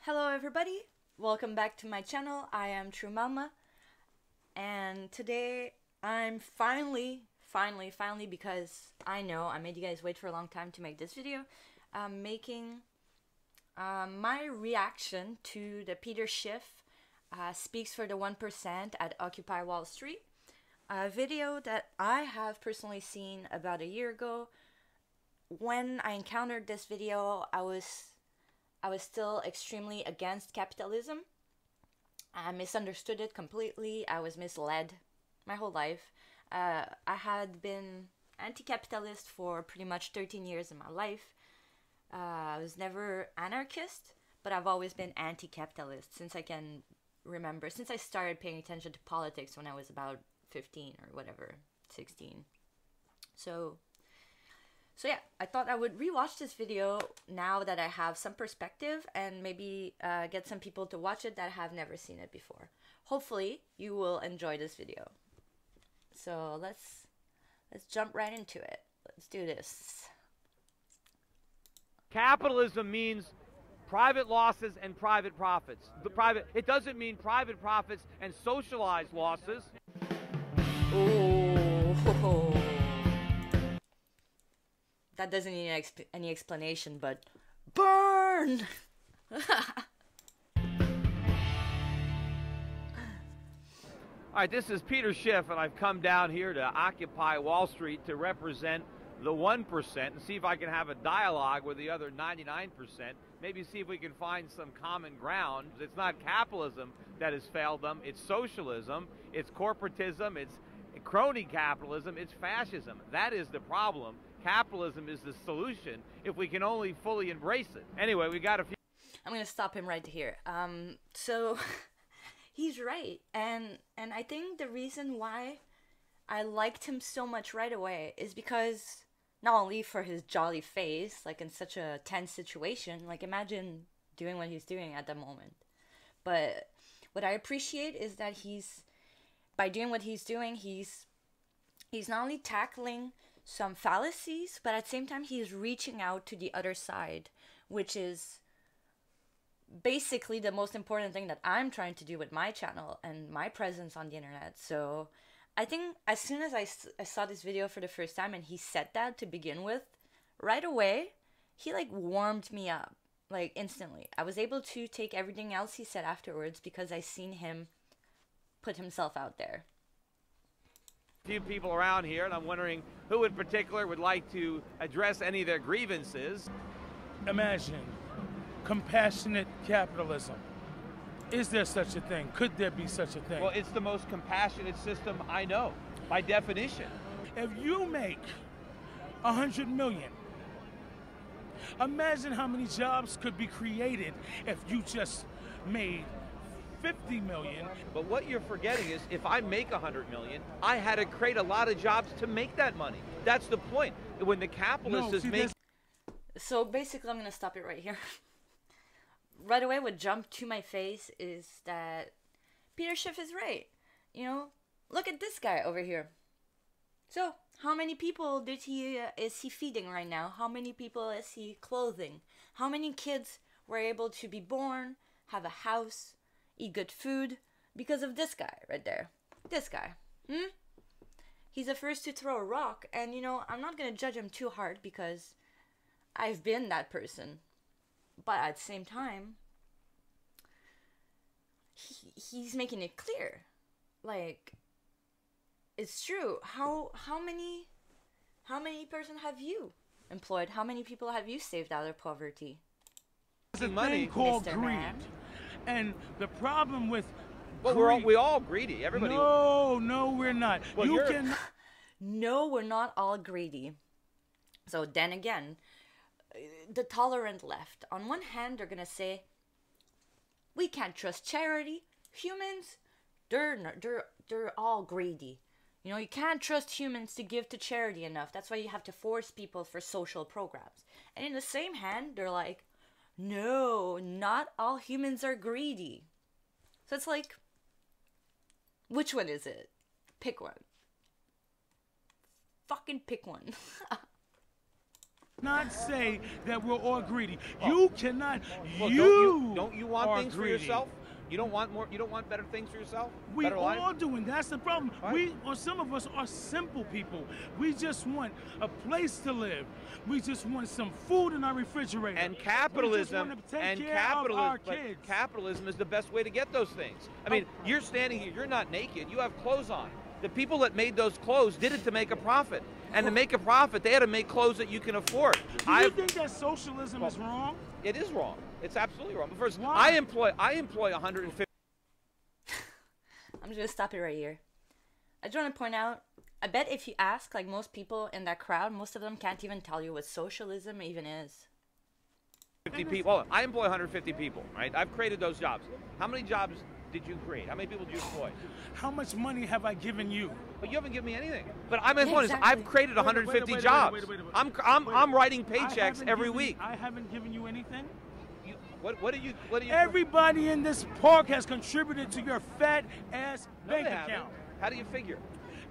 Hello everybody, welcome back to my channel. I am True Mama, and today I'm finally, because I know I made you guys wait for a long time to make this video, I'm making my reaction to the Peter Schiff Speaks for the 1% at Occupy Wall Street, a video that I have personally seen about a year ago. When I encountered this video, I was still extremely against capitalism. I misunderstood it completely. I was misled my whole life. I had been anti-capitalist for pretty much 13 years in my life. I was never anarchist, but I've always been anti-capitalist since I can remember, since I started paying attention to politics when I was about 15 or whatever, 16. So yeah, I thought I would rewatch this video now that I have some perspective and maybe get some people to watch it that have never seen it before. Hopefully, you will enjoy this video. So let's jump right into it. Let's do this. Capitalism means private losses and private profits. It doesn't mean private profits and socialized losses. Oh. That doesn't need any explanation, but burn! Alright, this is Peter Schiff, and I've come down here to Occupy Wall Street to represent the 1% and see if I can have a dialogue with the other 99%. Maybe see if we can find some common ground. It's not capitalism that has failed them, it's socialism, it's corporatism, it's crony capitalism, it's fascism. That is the problem. Capitalism is the solution if we can only fully embrace it. Anyway, we got a few... I'm gonna stop him right here. So he's right, and I think the reason why I liked him so much right away is because not only for his jolly face, like in such a tense situation, like imagine doing what he's doing at the moment, but what I appreciate is that by doing what he's doing, he's not only tackling some fallacies, but at the same time he's reaching out to the other side, which is basically the most important thing that I'm trying to do with my channel and my presence on the internet. So I think as soon as I saw this video for the first time and he said that to begin with, right away he like warmed me up, like instantly. I was able to take everything else he said afterwards because I seen him put himself out there. Few people around here, and I'm wondering who in particular would like to address any of their grievances. Imagine compassionate capitalism. Is there such a thing? Could there be such a thing? Well, it's the most compassionate system I know, by definition. If you make 100 million, imagine how many jobs could be created if you just made 50 million. But what you're forgetting is if I make 100 million, I had to create a lot of jobs to make that money. That's the point. When the capitalist So basically, I'm going to stop it right here. Right away, what jumped to my face is that Peter Schiff is right. You know, look at this guy over here. So, how many people is he feeding right now? How many people is he clothing? How many kids were able to be born, have a house, eat good food because of this guy right there? This guy. He's the first to throw a rock, and you know, I'm not gonna judge him too hard because I've been that person. But at the same time, he's making it clear, like, it's true. How many person have you employed? How many people have you saved out of poverty? There's a thing called greed. Man. And the problem with we all greedy. Everybody. No, we're not. Well, No, we're not all greedy. So then again, the tolerant left. On one hand, they're gonna say, we can't trust charity. Humans, they're all greedy. You know, you can't trust humans to give to charity enough. That's why you have to force people for social programs. And in the same hand, they're like, no, not all humans are greedy. So it's like, which one is it? Pick one. Fucking pick one. Not say that we're all greedy. You cannot. Well, You don't you want are things greedy. for yourself? You don't want more. You don't want better things for yourself. We Better life? all do, and that's the problem. Right. We, or some of us, are simple people. We just want a place to live. We just want some food in our refrigerator. And We just capitalism want to take and care of our capitalism, kids. but capitalism is the best way to get those things. I mean, you're standing here. You're not naked. You have clothes on. The people that made those clothes did it to make a profit. And to make a profit, they had to make clothes that you can afford. Do you think that socialism is wrong? It is wrong. It's absolutely wrong. But first, Why? I employ 150. I'm just gonna stop it right here. I just want to point out, I bet if you ask like most people in that crowd, most of them can't even tell you what socialism even is. 50 people. Oh, I employ 150 people, right? I've created those jobs. How many jobs did you create? How many people did you employ? How much money have I given you? But you haven't given me anything. But I'm at one. exactly. I've created 150 Wait, jobs. wait. I'm writing I paychecks haven't every given- week. I haven't given you anything. What do you? Everybody in this park has contributed to your fat ass No, bank they haven't. account. How do you figure?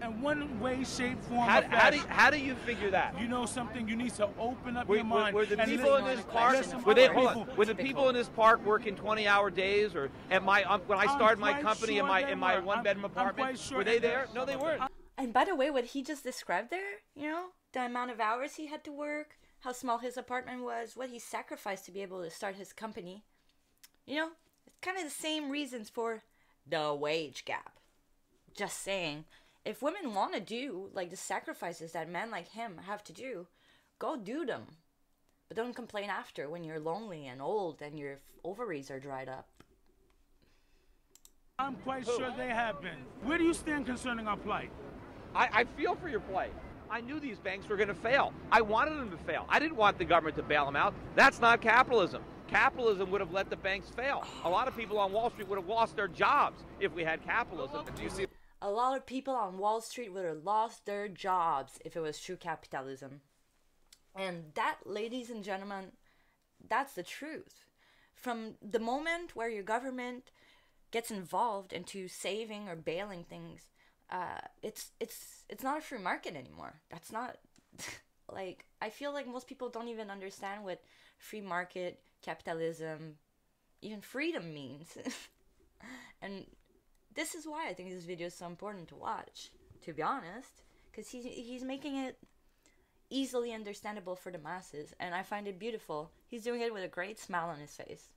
In one way, shape, form, How, or how, do, fashion. how do you figure that? You know something? You need to open up Were, your mind. were the and people in listen- this park? listen, Were they? other Hold on. people. Were the people in this park working 20-hour days, or at my when I I'm started my quite company sure in my they were. one-bedroom I'm apartment? quite sure Were they there? No, they weren't. And by the way, what he just described there, you know, the amount of hours he had to work, how small his apartment was, what he sacrificed to be able to start his company, you know, it's kind of the same reasons for the wage gap. Just saying, if women want to do like the sacrifices that men like him have to do, go do them. But don't complain after when you're lonely and old and your ovaries are dried up. I'm quite sure they have been. Where do you stand concerning our plight? I feel for your plight. I knew these banks were going to fail. I wanted them to fail. I didn't want the government to bail them out. That's not capitalism. Capitalism would have let the banks fail. A lot of people on Wall Street would have lost their jobs if we had capitalism. Do you see? A lot of people on Wall Street would have lost their jobs if it was true capitalism. And that, ladies and gentlemen, that's the truth. From the moment where your government gets involved into saving or bailing things, it's not a free market anymore. That's not like, I feel like most people don't even understand what free market, capitalism, even freedom means. And this is why I think this video is so important to watch, to be honest, because he's making it easily understandable for the masses, and I find it beautiful. He's doing it with a great smile on his face.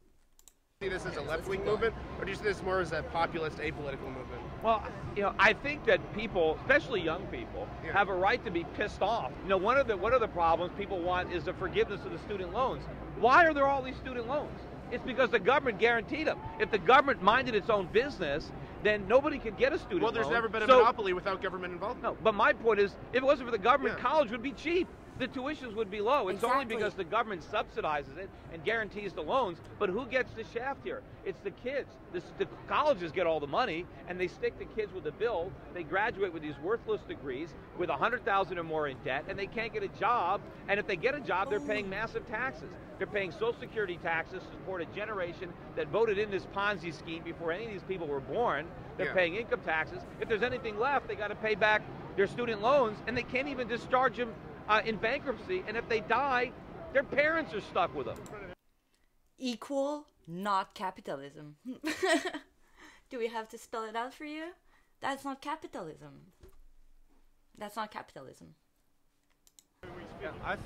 Do you see this as a left-wing movement, or do you see this more as a populist, apolitical movement? Well, you know, I think that people, especially young people, have a right to be pissed off. You know, one of the problems people want is the forgiveness of the student loans. Why are there all these student loans? It's because the government guaranteed them. If the government minded its own business, then nobody could get a student loan. Well, there's never been a monopoly without government involvement. No, but my point is, if it wasn't for the government, college would be cheap. The tuitions would be low. It's only Exactly. because the government subsidizes it and guarantees the loans. But who gets the shaft here? It's the kids. The colleges get all the money, and they stick the kids with the bill. They graduate with these worthless degrees with $100,000 or more in debt, and they can't get a job. And if they get a job, they're paying massive taxes. They're paying Social Security taxes to support a generation that voted in this Ponzi scheme before any of these people were born. They're paying income taxes. If there's anything left, they got to pay back their student loans, and they can't even discharge them in bankruptcy, and if they die, their parents are stuck with them. Equal, not capitalism. Do we have to spell it out for you? That's not capitalism. That's not capitalism.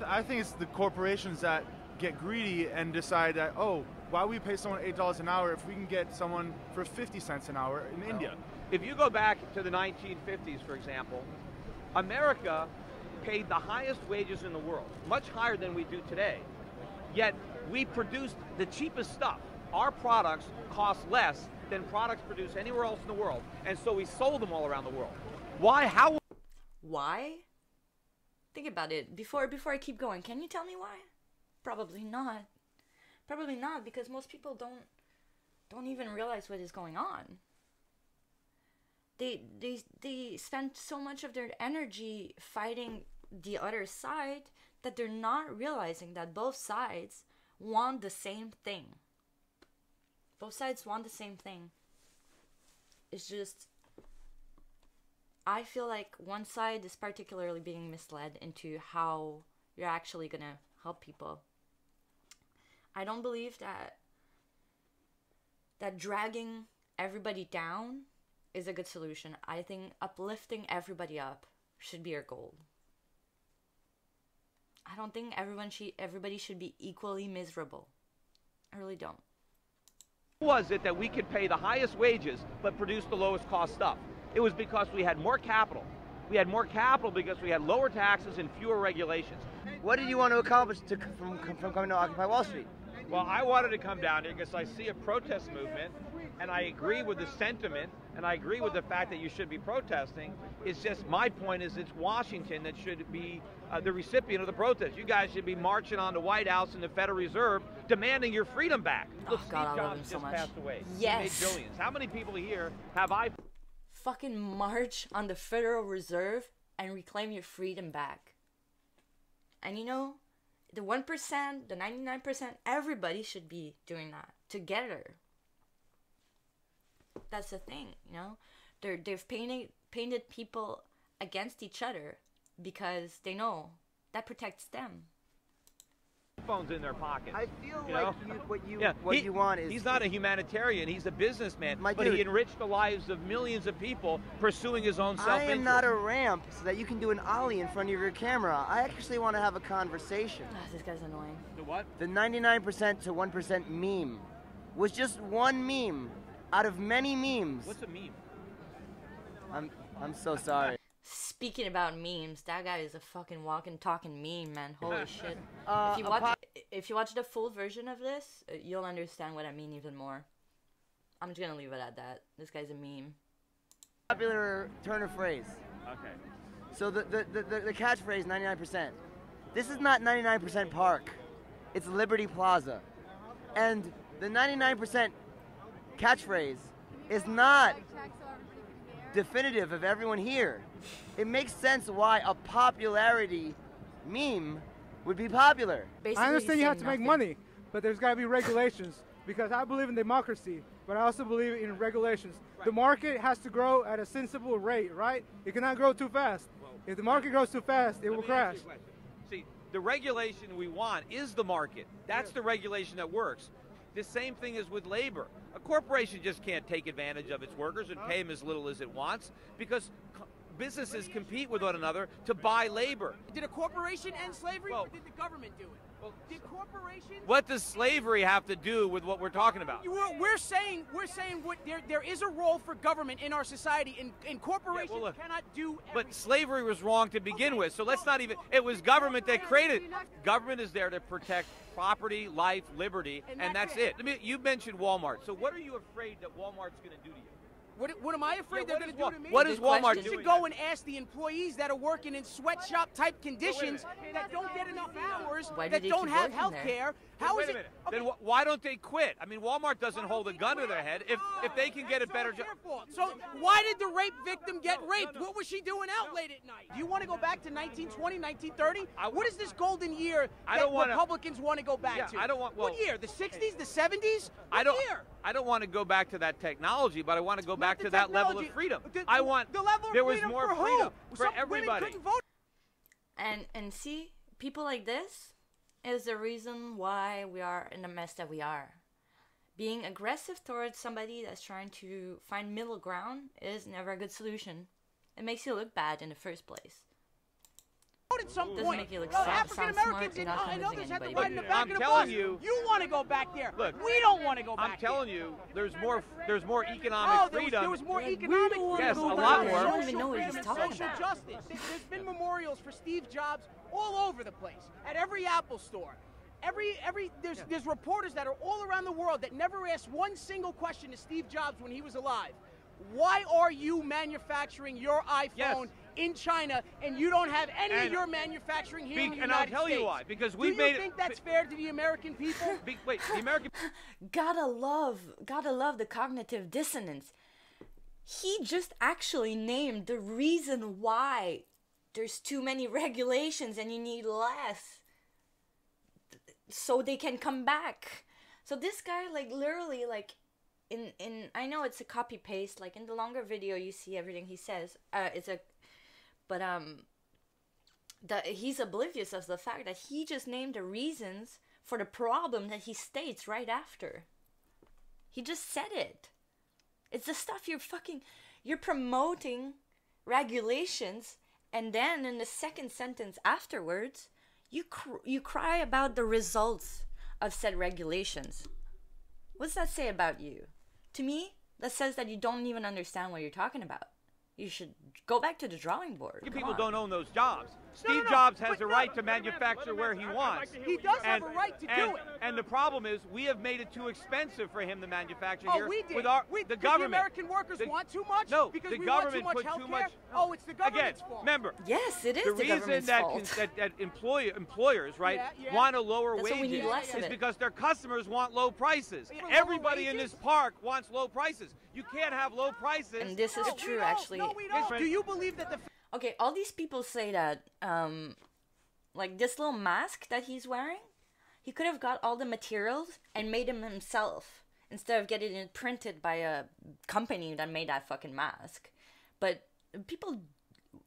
I think it's the corporations that get greedy and decide that, oh, why we pay someone $8 an hour if we can get someone for 50 cents an hour in India? If you go back to the 1950s, for example, America paid the highest wages in the world, much higher than we do today. Yet we produced the cheapest stuff. Our products cost less than products produced anywhere else in the world, and so we sold them all around the world. Why? How? Why? Think about it. Before I keep going, can you tell me why? Probably not. Probably not, because most people don't even realize what is going on. They spend so much of their energy fighting the other side that they're not realizing that both sides want the same thing. Both sides want the same thing. It's just, I feel like one side is particularly being misled into how you're actually gonna help people. I don't believe that dragging everybody down is a good solution. I think uplifting everybody up should be our goal. I don't think everybody should be equally miserable. I really don't. Was it that we could pay the highest wages but produce the lowest cost stuff? It was because we had more capital. We had more capital because we had lower taxes and fewer regulations. What did you want to accomplish from coming to Occupy Wall Street? Well, I wanted to come down here because I see a protest movement, and I agree with the sentiment, and I agree with the fact that you should be protesting. It's just, my point is, it's Washington that should be the recipient of the protest. You guys should be marching on the White House and the Federal Reserve demanding your freedom back. Look, God, Steve I love him Jobs so just much. passed away. Yes. He made billions. How many people here have iPhones? Fucking march on the Federal Reserve and reclaim your freedom back. And you know, the 1%, the 99%, everybody should be doing that together. That's the thing, you know? They've painted people against each other because they know that protects them. Phones in their pockets. I feel you like know? what you want is... He's not a humanitarian, he's a businessman, My but dude, he enriched the lives of millions of people pursuing his own self-interest. I am not a ramp so that you can do an ollie in front of your camera. I actually want to have a conversation. This guy's annoying. The what? The 99% to 1% meme was just one meme out of many memes. What's a meme? I'm so sorry. Speaking about memes, that guy is a fucking walking, talking meme, man. Holy shit. If you watch the full version of this, you'll understand what I mean even more. I'm just gonna leave it at that. This guy's a meme. Popular turn of phrase. Okay. So the catchphrase 99%. This is not 99% Park. It's Liberty Plaza. And the 99% catchphrase is not definitive of everyone here. It makes sense why a popularity meme would be popular. Basically, I understand you have to saying make nothing. money, but there's got to be regulations because I believe in democracy, but I also believe in regulations. Right. The market has to grow at a sensible rate, right? It cannot grow too fast. If the market grows too fast, it will crash. See, the regulation we want is the market. That's the regulation that works. The same thing is with labor. A corporation just can't take advantage of its workers and pay them as little as it wants because businesses compete with one another to buy labor. Did a corporation end slavery, Well, or did the government do it? well, Did corporations? What does slavery have to do with what we're talking about? We're saying what there is a role for government in our society, and corporations look, cannot do everything. But slavery was wrong to begin with, so let's not even, it was government that created it. Government is there to protect property, life, liberty, and that's it. You mentioned Walmart, so what are you afraid that Walmart's going to do to you? What am I afraid they're going to do to me? What is Walmart You doing? should go and ask the employees that are working in sweatshop type conditions that don't get enough hours, Why do that they don't keep have working health there? care. How Wait is a it? minute. Okay. Then why don't they quit? I mean, Walmart doesn't hold a gun to their head. If they can get a better job. So why did the rape victim get raped? What was she doing out late at night? Do you want to go back to 1920, 1930? What is this golden year that Republicans want to go back to? I don't want. What year? The 60s? The 70s? I don't want to go back to that technology, but I want to go back to that level of freedom. I want. The level of there was freedom more for who? freedom for Some everybody. Women couldn't vote. And see, people like this is the reason why we are in the mess that we are. Being aggressive towards somebody that's trying to find middle ground is never a good solution. It makes you look bad in the first place. At some Doesn't point, make you look African sound smart, Americans you're and not others convincing had to anybody. ride in the back I'm of the telling bus. you- You want to go back there. Look, we don't want to go back I'm telling there. you, there's more economic freedom. There was more economic freedom. Yes, a Social lot more. I don't even know what he's freedom and talking social about. justice. There's been memorials for Steve Jobs all over the place, at every Apple store. There's reporters that are all around the world that never asked one single question to Steve Jobs when he was alive. Why are you manufacturing your iPhone in China and you don't have any of your manufacturing here in the United States? And I'll tell you why. Because Do you think that's fair to the American people? Wait, the American. Gotta love the cognitive dissonance. He just actually named the reason why there's too many regulations and you need less so they can come back. So this guy, like, literally, like, in I know it's a copy paste, like in the longer video you see everything he says, that he's oblivious of the fact that he just named the reasons for the problem that he states right after. He just said it. It's the stuff you're promoting regulations, and then in the second sentence afterwards, you cry about the results of said regulations. What's that say about you? To me, that says that you don't even understand what you're talking about. You should go back to the drawing board. People don't own those jobs. Steve Jobs has a right to manufacture where he wants. He does have a right to do it. And the problem is, we have made it too expensive for him to manufacture Oh, here. we did. With the Because government. the American workers want too much? No, because the we government want put too too much much. healthcare? Oh, it's the government's Again, fault. remember. Yes, it is the the reason government's that fault. employers, right, want to lower That's why we wages need less of is it. because their customers want low prices. Yeah, lower Everybody in wages? this park wants low prices. You can't have low prices. And this is No, we true, don't. actually. No, we don't. Do you believe that the Okay, all these people say that, like this little mask that he's wearing, he could have got all the materials and made them himself instead of getting it printed by a company that made that fucking mask. But people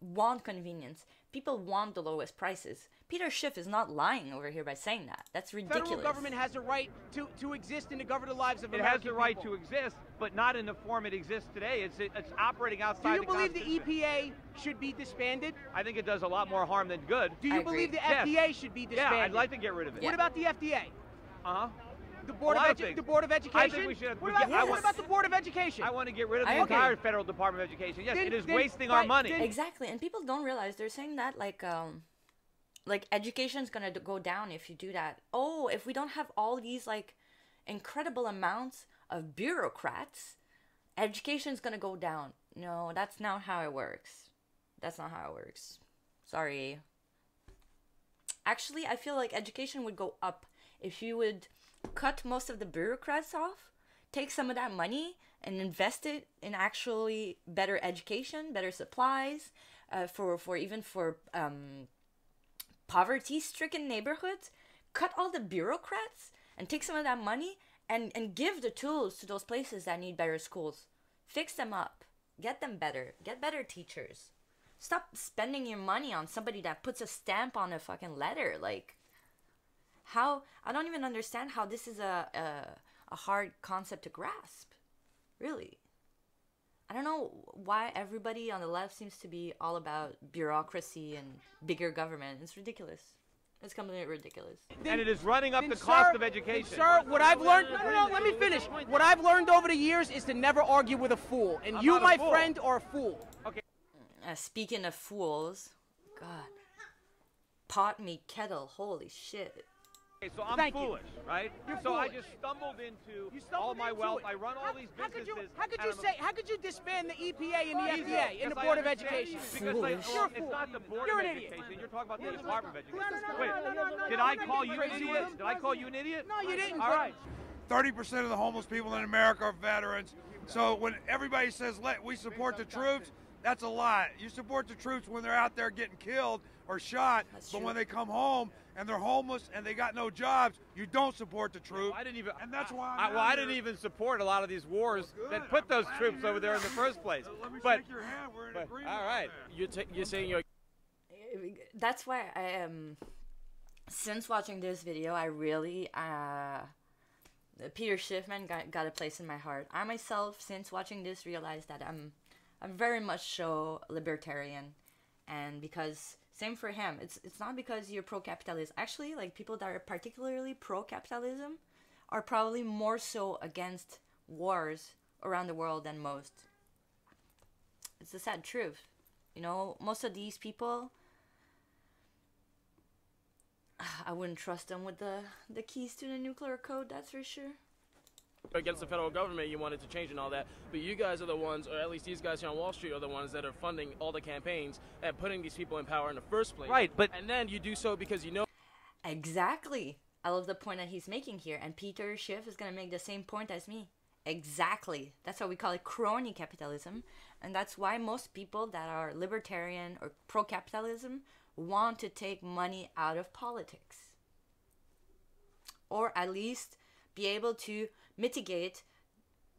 want convenience. People want the lowest prices. Peter Schiff is not lying over here by saying that. That's ridiculous. federal government has a right to exist and to govern the lives of It American has the right people? to exist, but not in the form it exists today. It's operating Do outside you the believe the Constitution. EPA should be disbanded? I think it does a lot more harm than good. Do I you agree. believe the Yes. FDA should be disbanded? Yeah, I'd like to get rid of it. What about the FDA? Uh-huh. The Board A of lot of things. the Board of Education? I think we should. What about, Yes. what about the Board of Education? I want to get rid of I the agree. entire federal Department of Education. Yes, Then- it is then- wasting our right, money. then- Exactly, and people don't realize they're saying that like education's gonna go down if you do that. Oh, if we don't have all these like incredible amounts of bureaucrats, education's gonna go down. No, that's not how it works. That's not how it works. Sorry. Actually, I feel like education would go up if you would cut most of the bureaucrats off, take some of that money and invest it in actually better education, better supplies, for poverty-stricken neighborhoods. Cut all the bureaucrats and take some of that money and give the tools to those places that need better schools. Fix them up. Get them better. Get better teachers. Stop spending your money on somebody that puts a stamp on a fucking letter. Like, how? I don't even understand how this is a hard concept to grasp. Really. I don't know why everybody on the left seems to be all about bureaucracy and bigger government. It's ridiculous. It's completely ridiculous. And it is running up Then, the sir- cost of then, education. Sir, what I've learned... No, let me finish. What I've learned over the years is to never argue with a fool. And you, not a my fool. friend, are a fool. Speaking of fools, God. Pot me kettle, holy shit. Okay, so I'm Thank you. foolish, right? You're so I foolish. just stumbled into You stumbled all my into wealth. it. I run all these How could businesses. how could you disband the EPA and the Easy. FDA and Yes, the I Board of understand. Education? Because Foolish. well, You're a it's fool. not the Board You're of an idiot. Education. You're talking about the Department of No, Education. no, no, Wait, did I call you an idiot? Did I call you an idiot? No, you didn't. All but- right. 30% of the homeless people in America are veterans. So when everybody says we support the troops, that's a lie. You support the troops when they're out there getting killed or shot, That's but true. when they come home and they're homeless and they got no jobs, you don't support the troops. I didn't even. And that's why I, I'm well, out I didn't here. even support a lot of these wars that put those I'm glad troops to over hear there in that. the first place. Let me But shake your hand. We're in but agreement. all right. on that. You're saying you're That's why I am. Since watching this video, I really Peter Schiff got a place in my heart. I myself, since watching this, realized that I'm very much so libertarian, and because same for him. It's not because you're pro-capitalist. Actually, like people that are particularly pro-capitalism are probably more so against wars around the world than most. It's the sad truth. You know, most of these people, I wouldn't trust them with the keys to the nuclear code, that's for sure. against the federal government, you wanted to change and all that, but you guys are the ones, or at least these guys here on Wall Street are the ones that are funding all the campaigns and putting these people in power in the first place. Right, but and then you do so because you know. Exactly. I love the point that he's making here, and Peter Schiff is going to make the same point as me. Exactly. That's why we call it crony capitalism, and that's why most people that are libertarian or pro-capitalism want to take money out of politics. Or at least be able to mitigate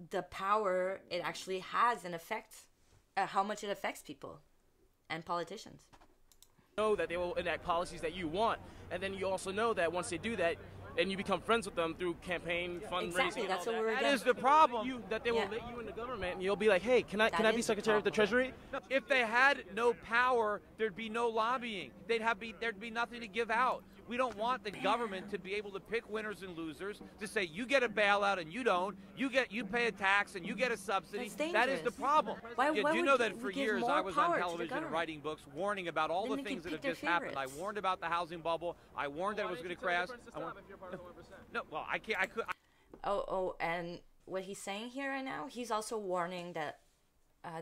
the power it actually has and affects, how much it affects people and politicians. know that they will enact policies that you want, and then you also know that once they do that, and you become friends with them through campaign fundraising. Exactly, that's what we're That doing. is the problem. That they will let you in the government, and you'll be like, hey, can I be is Secretary of the Treasury? If they had no power, there'd be no lobbying. There'd be nothing to give out. We don't want the government to be able to pick winners and losers, to say you get a bailout and you don't, you pay a tax and you get a subsidy. That's That is the dangerous. problem. Why do you would know that we for give years more I was power on to the television government? writing books warning about all Then the they things can that have pick just their happened. I favorites. warned about the housing bubble. I warned that it was going to crash. No, well, I can't. I could. Oh, and what he's saying here right now, he's also warning that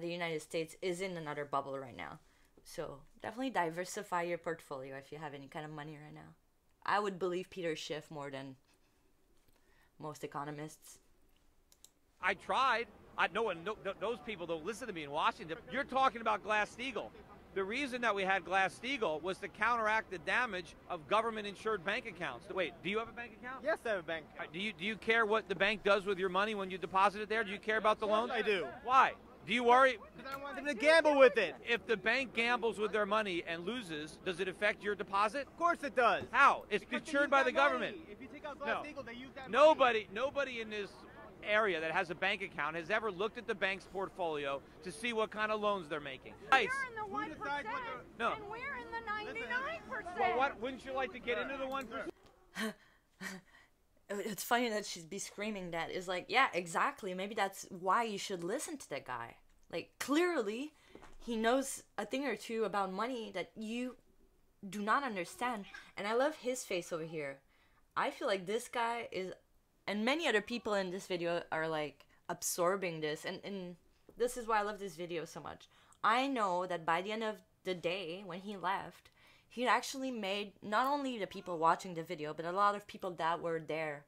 the United States is in another bubble right now. So definitely diversify your portfolio if you have any kind of money right now. I would believe Peter Schiff more than most economists. I tried. Those people don't listen to me in Washington. You're talking about Glass-Steagall. The reason that we had Glass-Steagall was to counteract the damage of government-insured bank accounts. Wait, do you have a bank account? Yes, I have a bank account. Do you care what the bank does with your money when you deposit it there? Do you care about the loans? I do. Why? Do you worry? Because I want them to gamble with it. If the bank gambles with their money and loses, does it affect your deposit? Of course it does. How? It's Because they insured use by that the government. money. If you take out No. Glass-Steagall, they use that money. Nobody in this area that has a bank account has ever looked at the bank's portfolio to see what kind of loans they're making. Right. We're in the 1%, No. and we're in the 99%. Well, what? Wouldn't you like to get into the 1%? It's funny that she'd be screaming that. Is like, yeah, exactly. Maybe that's why you should listen to that guy. Like, clearly, he knows a thing or two about money that you do not understand. And I love his face over here. I feel like this guy is, and many other people in this video are like absorbing this. And this is why I love this video so much. I know that by the end of the day, when he left, he actually made not only the people watching the video, but a lot of people that were there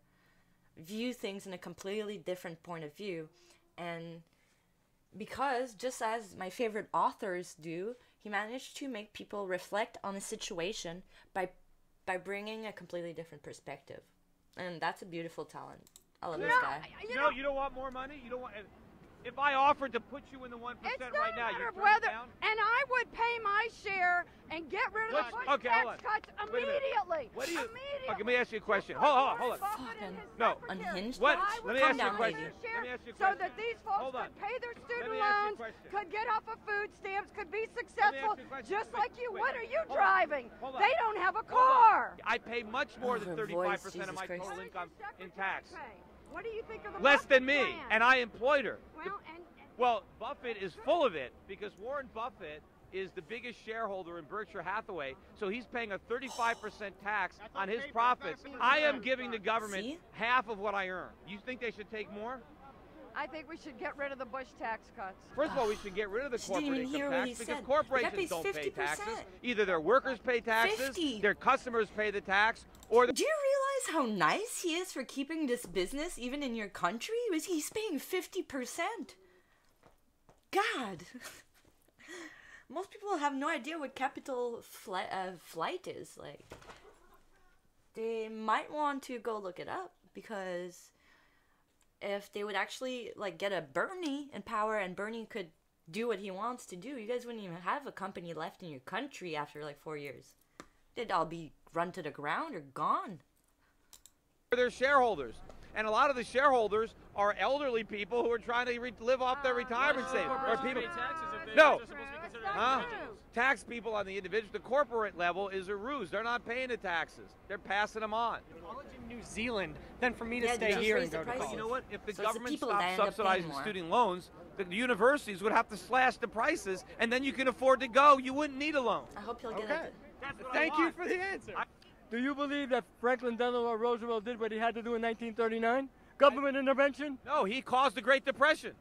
view things in a completely different point of view. And because, just as my favorite authors do, he managed to make people reflect on a situation by bringing a completely different perspective. And that's a beautiful talent. I love this guy. You don't want more money? You don't want... If I offered to put you in the 1% right now, you'd turn it down? And I would pay my share and get rid of the tax cuts immediately. What do you? Immediately. Okay, let me ask you a question. Hold on. No, unhinged. What? Let me ask you a question. So that these folks could pay their student loans, could get off of food stamps, could be successful, just like you. What are you driving? They don't have a car. I pay much more than 35% of my total income in tax. What do you think of the Less Buffett than me, plan? and I employed her. Well, Buffett is full of it because Warren Buffett is the biggest shareholder in Berkshire Hathaway, so he's paying a 35% tax on his profits. I am giving the government half of what I earn. You think they should take more? I think we should get rid of the Bush tax cuts. First of all, we should get rid of the corporate didn't even income hear what tax he because said. corporations That pays don't pay 50%. taxes. Either their workers pay taxes, 50. their customers pay the tax, or Do you realize how nice he is for keeping this business even in your country? He's paying 50%. God. Most people have no idea what capital flight is. Like, they might want to go look it up, because if they would actually like get a Bernie in power and Bernie could do what he wants to do, you guys wouldn't even have a company left in your country after like 4 years. They'd all be run to the ground or gone. their shareholders. And a lot of the shareholders are elderly people who are trying to live off their retirement savings. Or people. No. Tax people on the individual, the corporate level is a ruse. They're not paying the taxes. They're passing them on. College in New Zealand than for me to stay here and go to college. You know what? If the government stopped subsidizing student loans, the universities would have to slash the prices, and then you can afford to go. You wouldn't need a loan. I hope you'll get Okay. it. Thank you for the answer. Do you believe that Franklin Delano Roosevelt did what he had to do in 1939? Government intervention? No, he caused the Great Depression.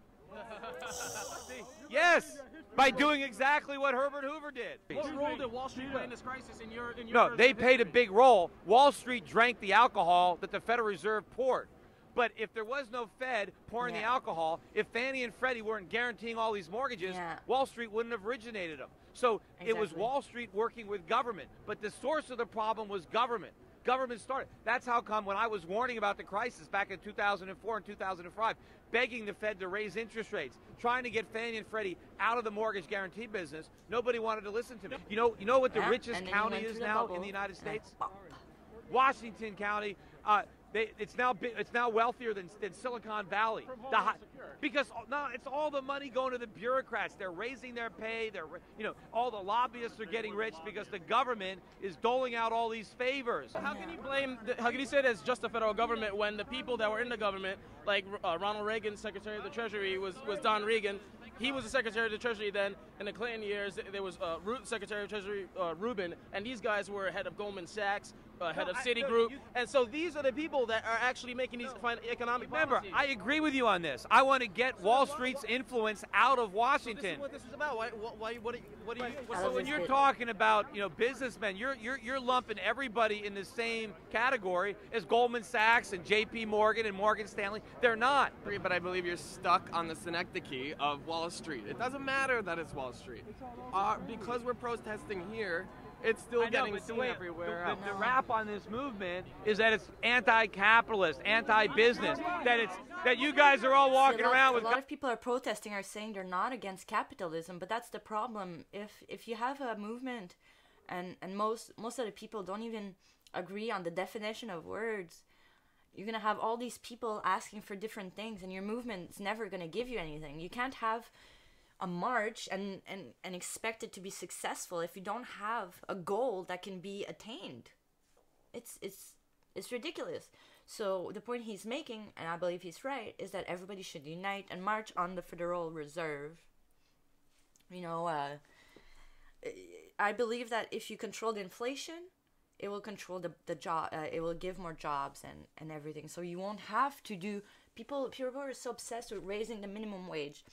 Yes, by doing exactly what Herbert Hoover did. What role did Wall Street play in this crisis in your No, they played a big role. Wall Street drank the alcohol that the Federal Reserve poured. But if there was no Fed pouring the alcohol, if Fannie and Freddie weren't guaranteeing all these mortgages, Wall Street wouldn't have originated them. So it was Wall Street working with government. But the source of the problem was government. Government started. That's how come when I was warning about the crisis back in 2004 and 2005, begging the Fed to raise interest rates, trying to get Fannie and Freddie out of the mortgage guarantee business, nobody wanted to listen to me. You know what the richest county is now in the United States? Washington County. It's now wealthier than Silicon Valley. Because no, it's all the money going to the bureaucrats. They're raising their pay. All the lobbyists are getting rich because the government is doling out all these favors. How can you blame? How can you say that it's just the federal government when the people that were in the government, like Ronald Reagan, Secretary of the Treasury, was Don Regan. He was the Secretary of the Treasury then. In the Clinton years, there was Secretary of Treasury Rubin, and these guys were head of Goldman Sachs, head of Citigroup, and so these are the people that are actually making these economic Remember, policies. I agree with you on this. I want to get Wall Street's influence out of Washington. So this is what this is about. What do you? So when you're talking about businessmen, you're lumping everybody in the same category as Goldman Sachs and J.P. Morgan and Morgan Stanley. They're not. But I believe you're stuck on the synecdoche of Wall Street. It doesn't matter that it's Wall Street. Because we're protesting here, it's still getting seen everywhere else. The rap on this movement is that it's anti-capitalist, anti-business, that you guys are all walking around with. A lot of people are protesting, are saying they're not against capitalism, but that's the problem. If you have a movement, and most of the people don't even agree on the definition of words, you're gonna have all these people asking for different things, and your movement's never gonna give you anything. You can't have a march and expect it to be successful if you don't have a goal that can be attained. It's ridiculous. So the point he's making, and I believe he's right, is that everybody should unite and march on the Federal Reserve. I believe that if you control the inflation, it will control the job. It will give more jobs and everything. So you won't have to do. People are so obsessed with raising the minimum wage,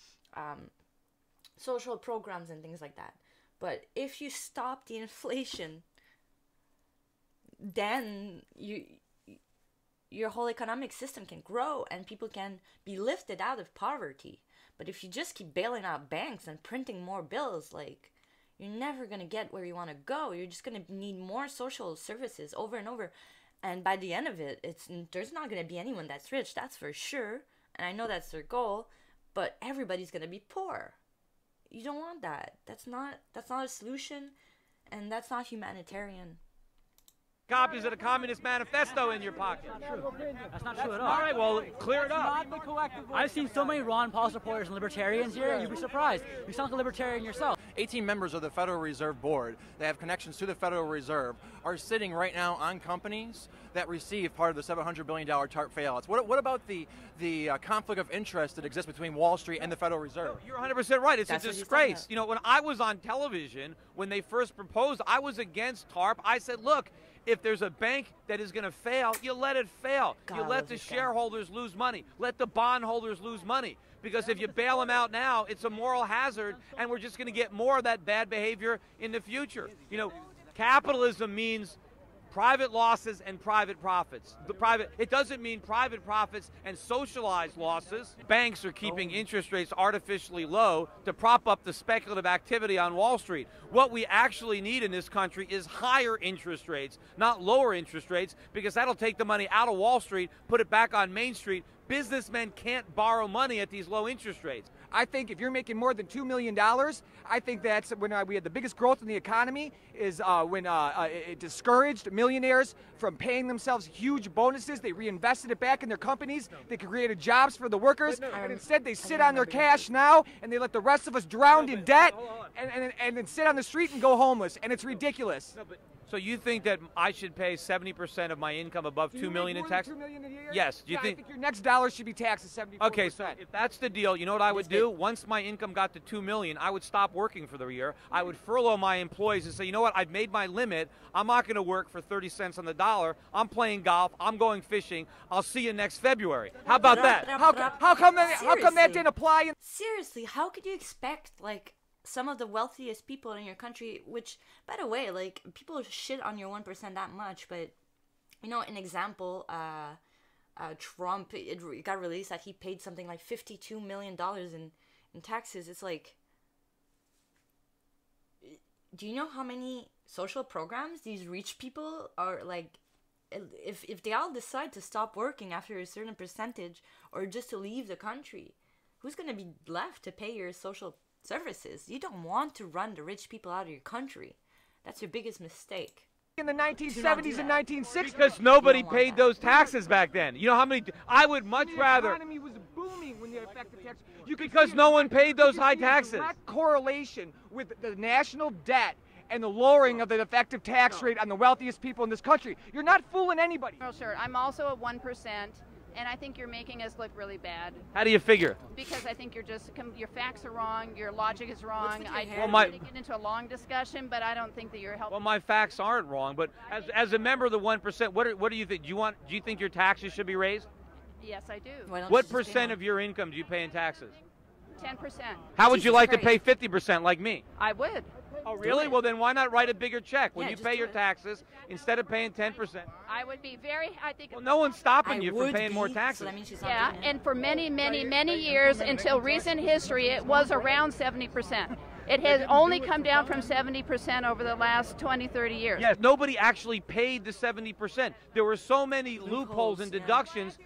social programs and things like that. But if you stop the inflation, then your whole economic system can grow and people can be lifted out of poverty. But if you just keep bailing out banks and printing more bills, you're never going to get where you want to go. You're just going to need more social services over and over. And by the end of it, there's not going to be anyone that's rich, that's for sure. And I know that's their goal, but everybody's going to be poor. You don't want that. That's not a solution, and that's not humanitarian. Copies of the Communist Manifesto in your pocket. That's not true at all. All right, well, clear it up. I've seen so many Ron Paul supporters and libertarians here, you'd be surprised. You sound like a libertarian yourself. 18 members of the Federal Reserve Board that have connections to the Federal Reserve are sitting right now on companies that receive part of the $700 billion Tarp bailouts. What about the conflict of interest that exists between Wall Street and the Federal Reserve? No, you're 100% right. It's a disgrace. When I was on television, when they first proposed, I was against Tarp. I said, look, if there's a bank that is going to fail, you let it fail. You let the shareholders lose money. Let the bondholders lose money. Because if you bail them out now, it's a moral hazard, and we're just going to get more of that bad behavior in the future. Capitalism means private losses and private profits. It doesn't mean private profits and socialized losses. Banks are keeping interest rates artificially low to prop up the speculative activity on Wall Street. What we actually need in this country is higher interest rates, not lower interest rates, because that'll take the money out of Wall Street, put it back on Main Street. Businessmen can't borrow money at these low interest rates. I think if you're making more than $2 million, I think that's when we had the biggest growth in the economy is when it discouraged millionaires from paying themselves huge bonuses. They reinvested it back in their companies. They created jobs for the workers. And instead, they sit on their cash now, and they let the rest of us drown in debt and then sit on the street and go homeless. And it's ridiculous. So you think that I should pay 70% of my income above $2 million in tax? $2 million a year? Yes. Do you I think think your next dollar should be taxed at 74%. Okay, so if that's the deal, you know what I would do? Once my income got to $2 million, I would stop working for the year. I would furlough my employees and say, you know what? I've made my limit. I'm not going to work for 30 cents on the dollar. I'm playing golf. I'm going fishing. I'll see you next February. How about that? How come that didn't apply? Seriously, how could you expect some of the wealthiest people in your country, which, by the way, people shit on your 1% that much, but, an example, Trump, it got released that he paid something like $52 million in taxes. It's do you know how many social programs these rich people are, if they all decide to stop working after a certain percentage or just to leave the country, who's going to be left to pay your social services? You don't want to run the rich people out of your country. That's your biggest mistake. In the 1970s and 1960s. Because nobody paid those taxes back then. You know how many? I would much rather. The economy was booming when the effective tax. Because no one paid those high taxes. Direct correlation with the national debt and the lowering of the effective tax rate on the wealthiest people in this country. You're not fooling anybody. Well, sure. I'm also at 1%, and I think you're making us look really bad. How do you figure? Because I think your facts are wrong, your logic is wrong. I Well, don't get into a long discussion, but I don't think that you're helping. Well, my facts aren't wrong, but as a member of the 1%, what do you think? Do you think your taxes should be raised? Yes, I do. What percent of your income do you pay in taxes? 10%. How would you like to pay 50% like me? I would. Oh, really? Well, then why not write a bigger check when you pay your taxes instead of paying 10%? I would be very, I think. Well, no one's stopping you from paying more taxes. Yeah, and for many, many, many years, until recent history, it was around 70%. It has only come down from 70% over the last 20, 30 years. Yes, nobody actually paid the 70%. There were so many loopholes and deductions.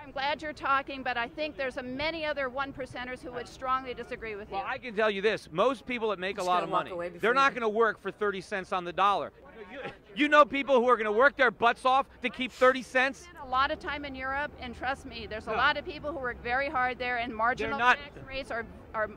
I'm glad you're talking, but I think there's many other 1%ers who would strongly disagree with you. Well, I can tell you this. Most people that make a lot of money, they're not going to work for 30 cents on the dollar. You know people who are going to work their butts off to keep 30 cents? I spent a lot of time in Europe, and trust me, there's a lot of people who work very hard there, and marginal tax rates are...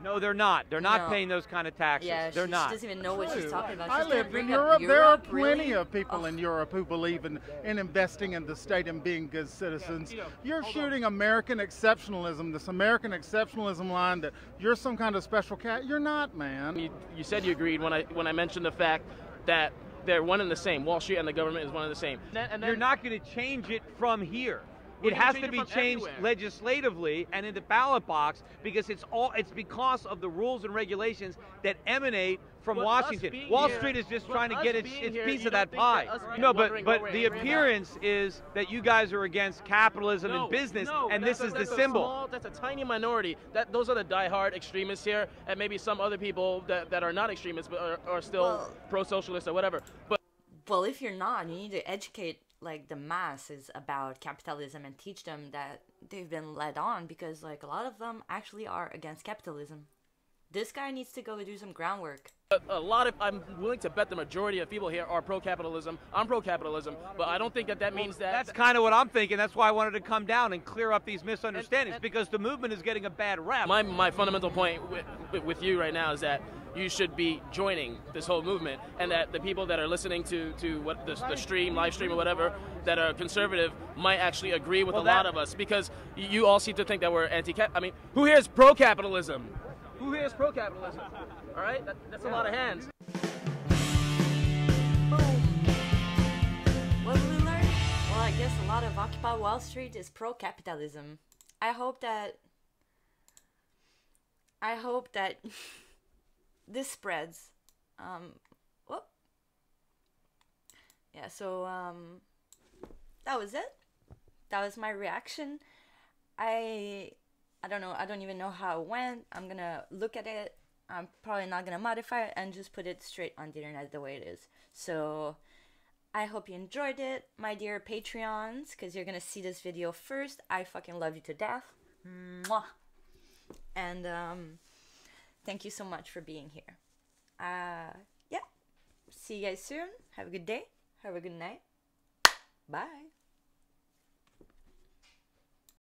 No, they're not. They're not paying those kind of taxes. Yeah, they're not. She doesn't even know what she's talking about. I She's gonna lived in bring up Europe. There are plenty really? of people in Europe who believe in investing in the state and being good citizens. You're shooting American exceptionalism, this American exceptionalism line that you're some kind of special cat. You're not, man. You said you agreed when I mentioned the fact that they're one and the same. Wall Street and the government is one and the same. And then, you're not going to change it from here. We're It gonna has change to it be from changed everywhere. legislatively and in the ballot box because it's because of the rules and regulations that emanate from But us Washington. being Wall here- Street is just but trying to us get its being here, piece you of don't that think pie. that us No, wondering but where the we're at. appearance is that you guys are against capitalism No, and business, no, and this is the that's a symbol. that's a tiny minority. Those are the diehard extremists here, and maybe some other people that are not extremists but are still pro-socialist or whatever. But Well, if you're not, you need to educate like the masses about capitalism and teach them that they've been led on, because like a lot of them actually are against capitalism. This guy needs to go do some groundwork. I'm willing to bet the majority of people here are pro-capitalism. I'm pro-capitalism, but I don't think that means that. That's kind of what I'm thinking. That's why I wanted to come down and clear up these misunderstandings, because the movement is getting a bad rap. My fundamental point with you right now is that you should be joining this whole movement, and that the people that are listening to what the stream, live stream or whatever, that are conservative might actually agree with a lot of us, because you all seem to think that we're anti-cap. I mean, who here is pro-capitalism? Who here is pro-capitalism? All right, that's a lot of hands. What did we learn? Well, I guess a lot of Occupy Wall Street is pro-capitalism. I hope that this spreads. Yeah, so that was it. That was my reaction. I don't know. I don't even know how it went. I'm gonna look at it. I'm probably not gonna modify it and just put it straight on the internet the way it is. So I hope you enjoyed it, my dear Patreons, because you're gonna see this video first. I fucking love you to death. Mwah. And thank you so much for being here. Yeah. See you guys soon. Have a good day. Have a good night. Bye.